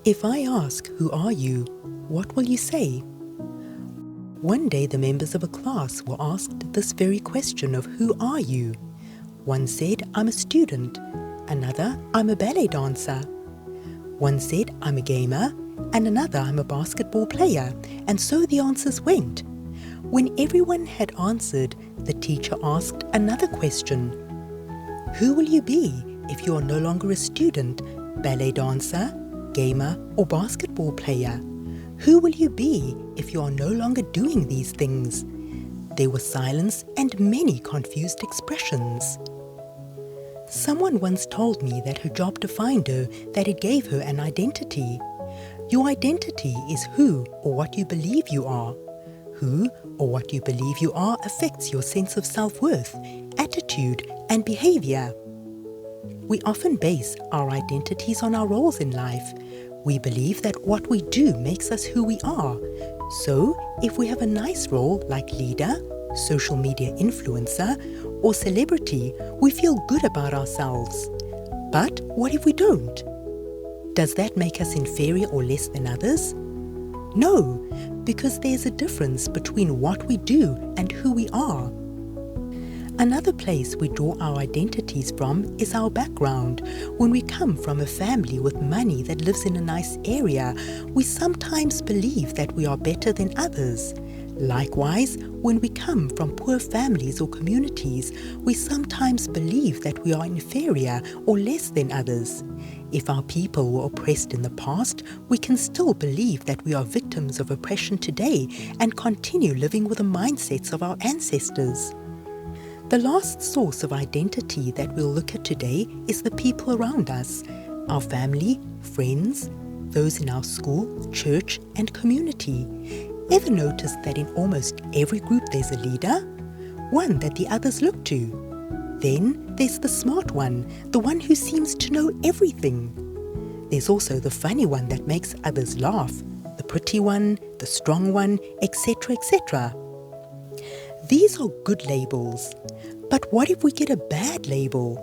If I ask, "Who are you?" what will you say? One day the members of a class were asked this very question of who are you? One said, "I'm a student." Another, "I'm a ballet dancer." One said, "I'm a gamer," and another, "I'm a basketball player," and so the answers went. When everyone had answered, the teacher asked another question. Who will you be if you are no longer a student, ballet dancer, gamer, or basketball player? Who will you be if you are no longer doing these things? There was silence and many confused expressions. Someone once told me that her job defined her, that it gave her an identity. Your identity is who or what you believe you are. Who or what you believe you are affects your sense of self-worth, attitude, and behavior. We often base our identities on our roles in life. We believe that what we do makes us who we are. So, if we have a nice role like leader, social media influencer, or celebrity, we feel good about ourselves. But what if we don't? Does that make us inferior or less than others? No, because there's a difference between what we do and who we are. Another place we draw our identities from is our background. When we come from a family with money that lives in a nice area, we sometimes believe that we are better than others. Likewise, when we come from poor families or communities, we sometimes believe that we are inferior or less than others. If our people were oppressed in the past, we can still believe that we are victims of oppression today and continue living with the mindsets of our ancestors. The last source of identity that we'll look at today is the people around us, our family, friends, those in our school, church, and community. Ever notice that in almost every group there's a leader? One that the others look to. Then there's the smart one, the one who seems to know everything. There's also the funny one that makes others laugh, the pretty one, the strong one, etc., etc. These are good labels. But what if we get a bad label?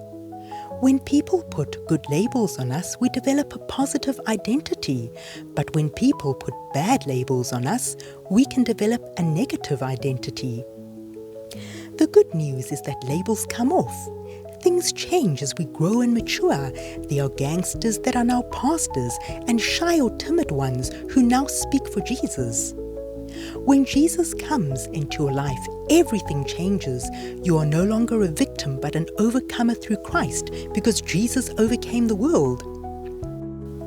When people put good labels on us, we develop a positive identity. But when people put bad labels on us, we can develop a negative identity. The good news is that labels come off. Things change as we grow and mature. There are gangsters that are now pastors and shy or timid ones who now speak for Jesus. When Jesus comes into your life, everything changes. You are no longer a victim but an overcomer through Christ because Jesus overcame the world.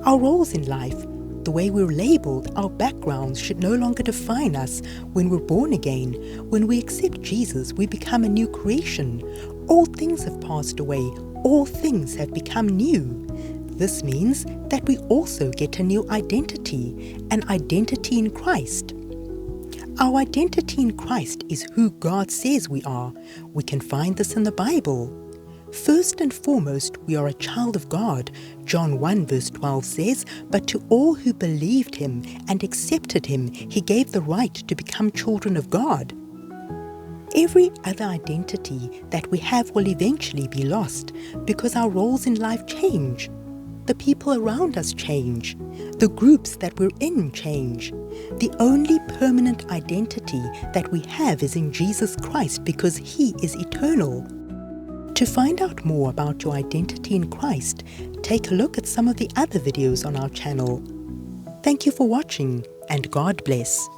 Our roles in life, the way we're labeled, our backgrounds should no longer define us. When we're born again, when we accept Jesus, we become a new creation. All things have passed away. All things have become new. This means that we also get a new identity, an identity in Christ. Our identity in Christ is who God says we are. We can find this in the Bible. First and foremost, we are a child of God. John 1 verse 12 says, "But to all who believed him and accepted him, he gave the right to become children of God." Every other identity that we have will eventually be lost because our roles in life change. The people around us change. The groups that we're in change. The only permanent identity that we have is in Jesus Christ because he is eternal. To find out more about your identity in Christ, take a look at some of the other videos on our channel. Thank you for watching, and God bless.